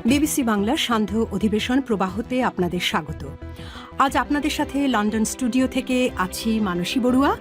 BBC বাংলার সান্ধ্য অধিবেশন প্রবাহতে আপনাদের স্বাগত। আজ আপনাদের সাথে লন্ডন স্টুডিও থেকে আছি মানসী বড়ুয়া।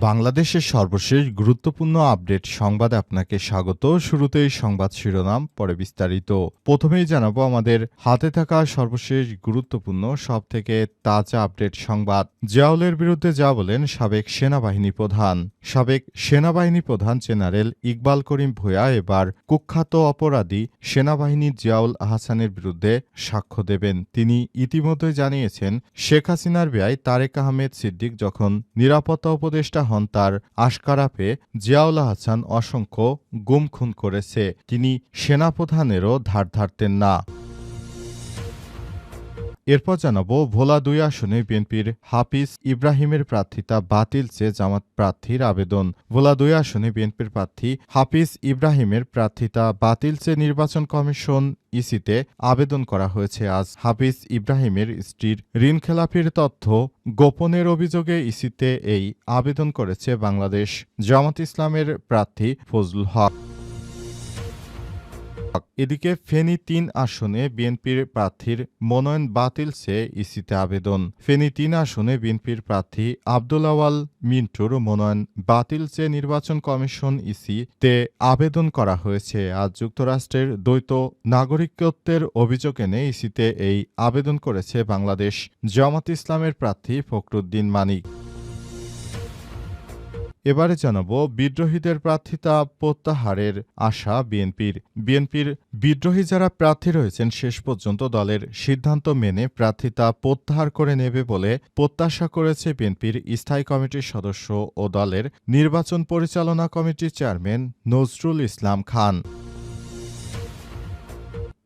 বাংলাদেশের সর্বশেষ গুরুত্বপূর্ণ আপডেট সংবাদে আপনাকে স্বাগত। শুরুতেই সংবাদ শিরোনাম, পরে বিস্তারিত। প্রথমেই জানাবো আমাদের হাতে থাকা সর্বশেষ গুরুত্বপূর্ণ সবথেকে তাজা আপডেট সংবাদ। জিয়াউলের বিরুদ্ধে যা বলেন সাবেক সেনাবাহিনী প্রধান। সাবেক সেনাবাহিনী প্রধান জেনারেল ইকবাল করিম ভূঁইয়া এবার কুখ্যাত অপরাধী সেনাবাহিনী জিয়াউল আহসানের বিরুদ্ধে সাক্ষ্য দেবেন। তিনি ইতিমধ্যে জানিয়েছেন, শেখ হাসিনার ভাই তারেক আহমেদ সিদ্দিক যখন নিরাপত্তা উপদেষ্টা হন, তার আশকারা পেয়ে জিয়াউল আহসান অসংখ্য গুম খুন করেছে। তিনি সেনাপ্রধানেরও ধার ধারতেন না। এরপর জানাবো, ভোলা ২ আসনে বিএনপির হাফিজ ইব্রাহিমের প্রার্থিতা বাতিল চেয়ে জামাত প্রার্থীর আবেদন। ভোলা ২ আসনে বিএনপির প্রার্থী হাফিজ ইব্রাহিমের প্রার্থিতা বাতিল চেয়ে নির্বাচন কমিশন ইসিতে আবেদন করা হয়েছে। আজ হাফিজ ইব্রাহিমের স্ত্রীর ঋণখেলাপির তথ্য গোপনের অভিযোগে ইসিতে এই আবেদন করেছে বাংলাদেশ জামাত ইসলামের প্রার্থী ফজলুল হক। এদিকে ফেনী ৩ আসনে বিএনপির প্রার্থীর মনোনয়ন বাতিল চেয়ে ইসিতে আবেদন। ফেনী ৩ আসনে বিএনপির প্রার্থী আব্দুল আওয়াল মিন্টুর মনোনয়ন বাতিল চেয়ে নির্বাচন কমিশন ইসিতে আবেদন করা হয়েছে। আজ যুক্তরাষ্ট্রের দ্বৈত নাগরিকত্বের অভিযোগ এনে ইসিতে এই আবেদন করেছে বাংলাদেশ জামাত ইসলামের প্রার্থী ফখরুদ্দিন মানিক। এবারে জানাবো, বিদ্রোহীদের প্রার্থিতা প্রত্যাহারের আশা বিএনপির বিদ্রোহী যারা প্রার্থী রয়েছেন শেষ পর্যন্ত দলের সিদ্ধান্ত মেনে প্রার্থিতা প্রত্যাহার করে নেবে বলে প্রত্যাশা করেছে বিএনপির স্থায়ী কমিটির সদস্য ও দলের নির্বাচন পরিচালনা কমিটির চেয়ারম্যান নজরুল ইসলাম খান।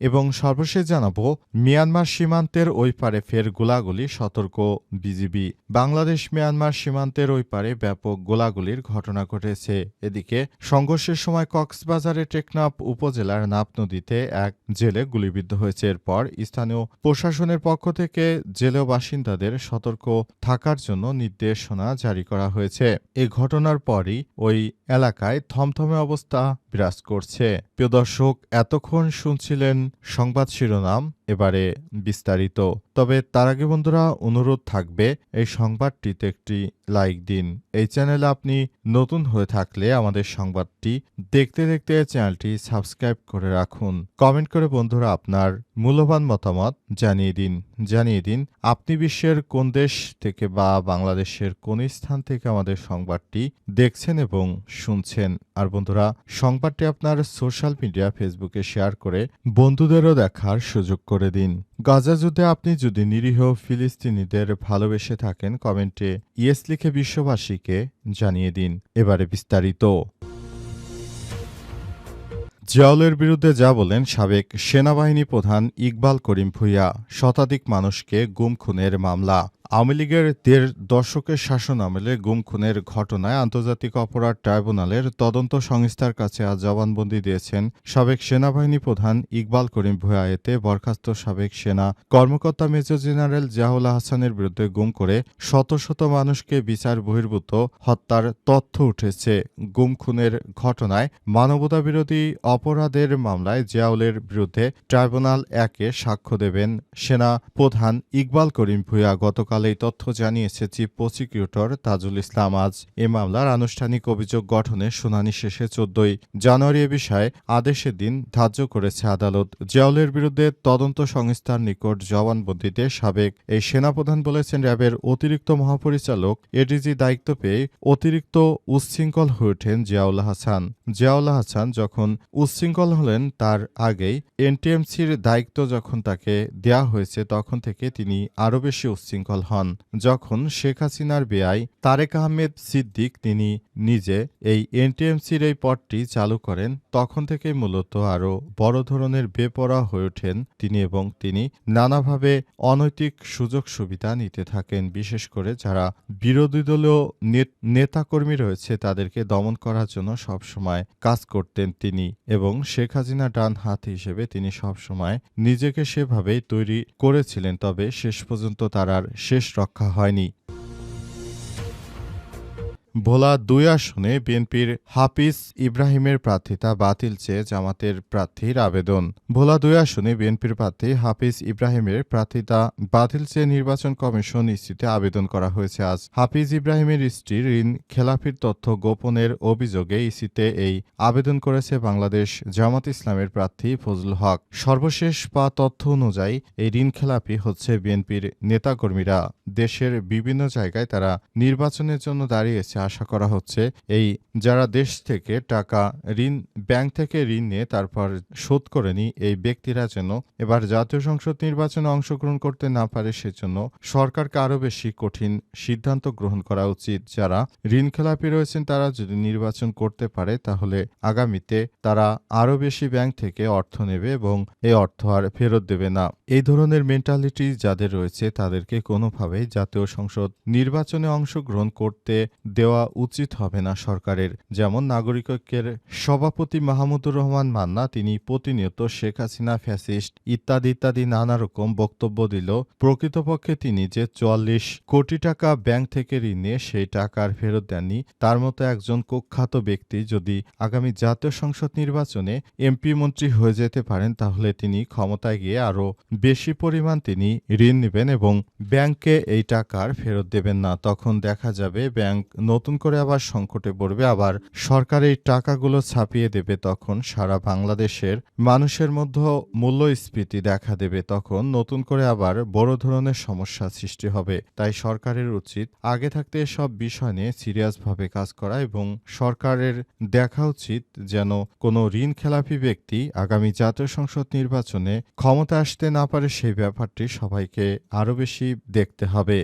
এবং সর্বশেষ জানাবো, মিয়ানমার সীমান্তের ওই পারে ফের গোলাগুলি, সতর্ক বিজিবি। বাংলাদেশ মিয়ানমার সীমান্তের ওই পারে ব্যাপক গোলাগুলির ঘটনা ঘটেছে। এদিকে সংঘর্ষের সময় কক্সবাজারের টেকনাফ উপজেলার নাপ নদীতে এক জেলে গুলিবিদ্ধ হয়েছে। এরপর স্থানীয় প্রশাসনের পক্ষ থেকে জেলেও বাসিন্দাদের সতর্ক থাকার জন্য নির্দেশনা জারি করা হয়েছে। এই ঘটনার পরই ওই এলাকায় থমথমে অবস্থা বিরাজ করছে। প্রিয় দর্শক, এতক্ষণ শুনছিলেন সংবাদ শিরোনাম, এবারে বিস্তারিত। তবে তার আগে বন্ধুরা, অনুরোধ থাকবে এই সংবাদটিতে একটি লাইক দিন। এই চ্যানেলে আপনি নতুন হয়ে থাকলে আমাদের সংবাদটি দেখতে দেখতে চ্যানেলটি সাবস্ক্রাইব করে রাখুন। কমেন্ট করে বন্ধুরা আপনার মূল্যবান মতামত জানিয়ে দিন আপনি বিশ্বের কোন দেশ থেকে বা বাংলাদেশের কোন স্থান থেকে আমাদের সংবাদটি দেখছেন এবং শুনছেন। আর বন্ধুরা, সংবাদটি আপনার সোশ্যাল মিডিয়া ফেসবুকে শেয়ার করে বন্ধুদেরও দেখার সুযোগ করে দিন। গাজা যুদ্ধে আপনি যদি নিরীহ ফিলিস্তিনিদের ভালোবেসে থাকেন, কমেন্টে ইয়েস লিখে বিশ্ববাসীকে জানিয়ে দিন। এবারে বিস্তারিত। জিয়াউলের বিরুদ্ধে যা বলেন সাবেক সেনাবাহিনী প্রধান ইকবাল করিম ভূঁইয়া। শতাধিক মানুষকে গুম খুনের মামলা। আওয়ামী লীগের ১.৫ দশকের শাসন আমলে গুম খুনের ঘটনায় আন্তর্জাতিক অপরাধ ট্রাইব্যুনালের তদন্ত সংস্থার কাছে আজ জবানবন্দি দিয়েছেন সাবেক সেনাবাহিনী প্রধান ইকবাল করিম ভূঁইয়া। এতে বরখাস্ত সাবেক সেনা কর্মকর্তা মেজর জেনারেল জিয়াউল আহসানের বিরুদ্ধে গুম করে শত শত মানুষকে বিচার বহির্ভূত হত্যার তথ্য উঠেছে। গুম খুনের ঘটনায় মানবতাবিরোধী অপরাধের মামলায় জিয়াউলের বিরুদ্ধে ট্রাইব্যুনাল ১-এ সাক্ষ্য দেবেন সেনা প্রধান ইকবাল করিম ভূঁইয়া। গতকাল এই তথ্য জানিয়েছে চিফ প্রসিকিউটর তাজুল ইসলাম। আজ এ মামলার আনুষ্ঠানিক অভিযোগ গঠনের শুনানি শেষে ১৪ই জানুয়ারি এ বিষয়ে আদেশের দিন ধার্য করেছে আদালত। জিয়াউলের বিরুদ্ধে তদন্ত সংস্থার নিকট জবানবন্দিতে সাবেক এই সেনাপ্রধান বলেছেন, র্যাবের অতিরিক্ত মহাপরিচালক এডিজি দায়িত্ব পেয়ে অতিরিক্ত উচ্ছৃঙ্খল হয়ে ওঠেন জিয়াউল আহসান। জিয়াউল আহসান যখন উচ্ছৃঙ্খল হলেন, তার আগেই এনটিএমসির দায়িত্ব যখন তাকে দেয়া হয়েছে, তখন থেকে তিনি আরও বেশি উচ্ছৃঙ্খল হন। যখন শেখ হাসিনার বেয়াই তারেক আহমেদ সিদ্দিক তিনি নিজে এই এনটিএমসির এই পদটি চালু করেন, তখন থেকে মূলত আরও বড় ধরনের বেপরোয়া হয়ে ওঠেন তিনি এবং তিনি নানাভাবে অনৈতিক সুযোগ সুবিধা নিতে থাকেন। বিশেষ করে যারা বিরোধী দলীয় নেতাকর্মী রয়েছে তাদেরকে দমন করার জন্য সবসময় কাজ করতেন তিনি, এবং শেখ হাসিনা ডান হাত হিসেবে তিনি সবসময় নিজেকে সেভাবেই তৈরি করেছিলেন। তবে শেষ পর্যন্ত তার আর শেষ রক্ষা হয়নি। ভোলা ২ আসনে বিএনপির হাফিজ ইব্রাহিমের প্রার্থিতা বাতিল চেয়ে জামাতের প্রার্থীর আবেদন। ভোলা ২ আসনে বিএনপির প্রার্থী হাফিজ ইব্রাহিমের প্রার্থিতা বাতিল চেয়ে নির্বাচন কমিশন ইসিতে আবেদন করা হয়েছে আজ। হাফিজ ইব্রাহিমের স্ত্রীর ঋণ খেলাপির তথ্য গোপনের অভিযোগে ইসিতে এই আবেদন করেছে বাংলাদেশ জামাত ইসলামের প্রার্থী ফজলুল হক। সর্বশেষ তথ্য অনুযায়ী এই ঋণ খেলাপি হচ্ছে বিএনপির নেতাকর্মীরা। দেশের বিভিন্ন জায়গায় তারা নির্বাচনের জন্য দাঁড়িয়েছে। আশা করা হচ্ছে এই যারা দেশ থেকে টাকা ব্যাংক থেকে ঋণ নিয়ে তারপর শোধ করেনি এই ব্যক্তিরা যেন এবার জাতীয় সংসদ নির্বাচনে অংশগ্রহণ করতে না পারে, সেজন্য সরকারকে আরও বেশি কঠিন সিদ্ধান্ত গ্রহণ করা উচিত। যারা ঋণ খেলাপি রয়েছেন তারা যদি নির্বাচন করতে পারে তাহলে আগামীতে তারা আরও বেশি ব্যাংক থেকে অর্থ নেবে এবং এই অর্থ আর ফেরত দেবে না। এই ধরনের মেন্টালিটি যাদের রয়েছে তাদেরকে কোনোভাবেই জাতীয় সংসদ নির্বাচনে অংশগ্রহণ করতে দেওয়া উচিত হবে না সরকারের। যেমন নাগরিকের সভাপতি মাহমুদুর রহমান মান্না, তিনি প্রতিনিয়ত শেখ হাসিনা ফ্যাসিস্ট ইত্যাদি নানা রকম বক্তব্য দিল। প্রকৃতপক্ষে তিনি যে ৪৪ কোটি টাকা ব্যাংক থেকে ঋণ নিয়ে সেই টাকা আর ফেরত দেননি, তার মতো একজন কুখ্যাত ব্যক্তি যদি আগামী জাতীয় সংসদ নির্বাচনে এমপি মন্ত্রী হয়ে যেতে পারেন তাহলে তিনি ক্ষমতায় গিয়ে আরও বেশি পরিমাণ তিনি ঋণ নেবেন এবং ব্যাংককে এই টাকা আর ফেরত দেবেন না। তখন দেখা যাবে ব্যাংক নতুন করে আবার সংকটে পড়বে, আবার সরকার এই টাকাগুলো ছাপিয়ে দেবে। তখন সারা বাংলাদেশের মানুষের মধ্যে মূল্যস্ফীতি দেখা দেবে। তখন নতুন করে আবার বড় ধরনের সমস্যা সৃষ্টি হবে। তাই সরকারের উচিত আগে থাকতে এসব বিষয় নিয়ে সিরিয়াসভাবে কাজ করা এবং সরকারের দেখা উচিত যেন কোনো ঋণ খেলাপি ব্যক্তি আগামী জাতীয় সংসদ নির্বাচনে ক্ষমতা আসতে না পারে, সেই ব্যাপারটি সবাইকে আরও বেশি দেখতে হবে।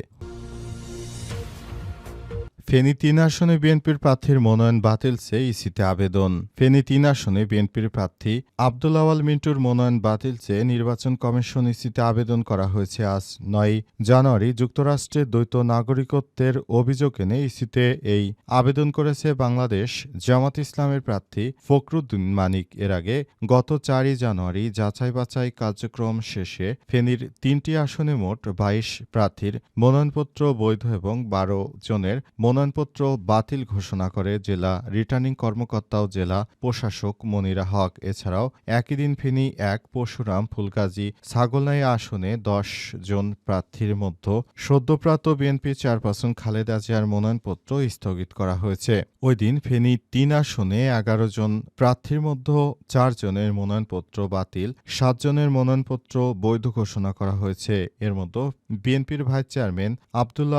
ফেনী ৩ আসনে বিএনপির প্রার্থীর মনোনয়ন বাতিল চেয়ে ইসিতে আবেদন। ফেনী ৩ আসনে বিএনপির প্রার্থী আব্দুল আওয়াল মিন্টুর মনোনয়ন বাতিল চেয়ে নির্বাচন কমিশন ইসিতে আবেদন করা হয়েছে আজ ৯ জানুয়ারি। যুক্তরাষ্ট্রের দ্বৈত নাগরিকত্বের অভিযোগ এনে ইসিতে এই আবেদন করেছে বাংলাদেশ জামাত ইসলামের প্রার্থী ফখরুদ্দিন মানিক। এর আগে গত ৪ জানুয়ারি যাচাই বাছাই কার্যক্রম শেষে ফেনীর ৩টি আসনে মোট ২২ প্রার্থীর মনোনয়নপত্র বৈধ এবং ১২ জনের মনোনয়নপত্র বাতিল ঘোষণা করে জেলা রিটার্নিং কর্মকর্তা ও জেলা প্রশাসক মনিরা হক। এছাড়াও একই দিন ফেনী ১ পরশুরাম ফুলগাজী ছাগলনাইয়া আসনে ১০ জন প্রার্থীর মধ্যে সদ্যপ্রাপ্ত বিএনপি চেয়ারপারসন খালেদা জিয়ার মনোনয়নপত্র স্থগিত করা হয়েছে। ওই দিন ফেনী ৩ আসনে ১১ জন প্রার্থীর মধ্যে ৪ জনের মনোনয়নপত্র বাতিল, ৭ জনের মনোনয়নপত্র বৈধ ঘোষণা করা হয়েছে। এর মধ্যে বিএনপির ভাইস চেয়ারম্যান আব্দুল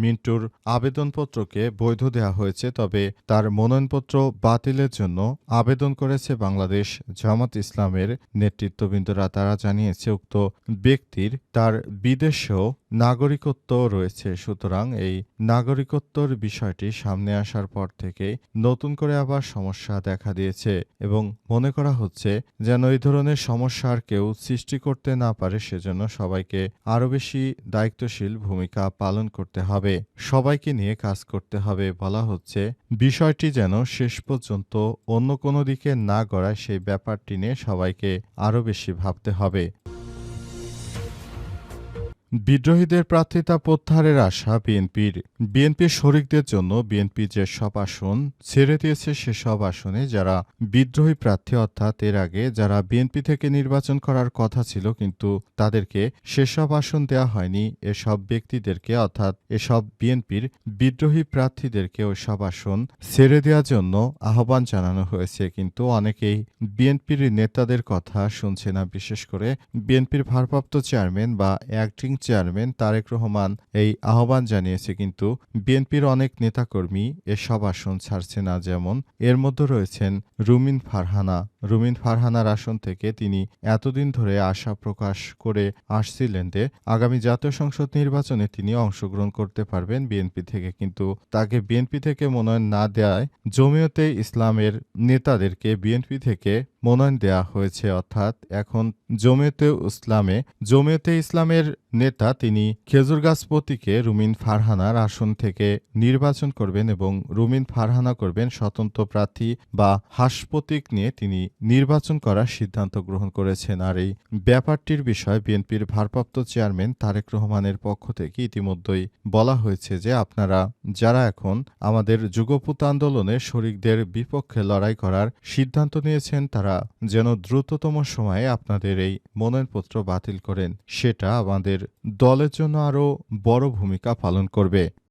মিন্টুর আবেদনপত্রকে বৈধ দেওয়া হয়েছে, তবে তার মনোনয়নপত্র বাতিলের জন্য আবেদন করেছে বাংলাদেশ জামাত ইসলামের নেতৃত্ববৃন্দরা। তারা জানিয়েছে উক্ত ব্যক্তির তার বিদেশেও নাগরিকত্ব রয়েছে। সুতরাং এই নাগরিকত্বর বিষয়টি সামনে আসার পর থেকে নতুন করে আবার সমস্যা দেখা দিয়েছে এবং মনে করা হচ্ছে যেন এই ধরনের সমস্যার কেউ সৃষ্টি করতে না পারে, সেজন্য সবাইকে আরও বেশি দায়িত্বশীল ভূমিকা পালন করতে হবে, সবাইকে নিয়ে কাজ করতে হবে। বলা হচ্ছে বিষয়টি যেন শেষ পর্যন্ত অন্য কোনো দিকে না গড়ায়, সেই ব্যাপারটি নিয়ে সবাইকে আরও বেশি ভাবতে হবে। বিদ্রোহীদের প্রার্থিতা প্রত্যাহারের আশা বিএনপির শরিকদের জন্য বিএনপি যেসব আসন ছেড়ে দিয়েছে সেসব আসনে যারা বিদ্রোহী প্রার্থী, অর্থাৎ এর আগে যারা বিএনপি থেকে নির্বাচন করার কথা ছিল কিন্তু তাদেরকে সেসব আসন দেওয়া হয়নি, এসব ব্যক্তিদেরকে অর্থাৎ এসব বিএনপির বিদ্রোহী প্রার্থীদেরকে ওইসব আসন ছেড়ে দেওয়ার জন্য আহ্বান জানানো হয়েছে। কিন্তু অনেকেই বিএনপির নেতাদের কথা শুনছে না। বিশেষ করে বিএনপির ভারপ্রাপ্ত চেয়ারম্যান বা অ্যাক্টিং চেয়ারম্যান তারেক রহমান এই আহ্বান জানিয়েছে, কিন্তু বিএনপির অনেক নেতাকর্মী এসব আসন ছাড়ছে না। যেমন এর মধ্যে রয়েছেন রুমিন ফারহানার আসন থেকে তিনি এতদিন ধরে আশা প্রকাশ করে আসছিলেন যে আগামী জাতীয় সংসদ নির্বাচনে তিনি অংশগ্রহণ করতে পারবেন বিএনপি থেকে, কিন্তু তাকে বিএনপি থেকে মনোনয়ন না দেওয়ায় জমিয়তে ইসলামের নেতাদেরকে বিএনপি থেকে মনোনয়ন দেয়া হয়েছে, অর্থাৎ এখন জমিয়তে ইসলামের নেতা তিনি খেজুরগাছ প্রতীকে রুমিন ফারহানার আসন থেকে নির্বাচন করবেন এবং রুমিন ফারহানা করবেন স্বতন্ত্র প্রার্থী বা হাঁস প্রতীক নিয়ে তিনি নির্বাচন করার সিদ্ধান্ত গ্রহণ করেছেন। আর এই ব্যাপারটির বিষয়ে বিএনপির ভারপ্রাপ্ত চেয়ারম্যান তারেক রহমানের পক্ষ থেকে ইতিমধ্যেই বলা হয়েছে যে আপনারা যারা এখন আমাদের যুগপৎ আন্দোলনে শরিকদের বিপক্ষে লড়াই করার সিদ্ধান্ত নিয়েছেন তারা যেন দ্রুততম সময়ে আপনাদের এই মনোনয়নপত্র বাতিল করেন, সেটা আমাদের দলের জন্য আরও বড় ভূমিকা পালন করবে।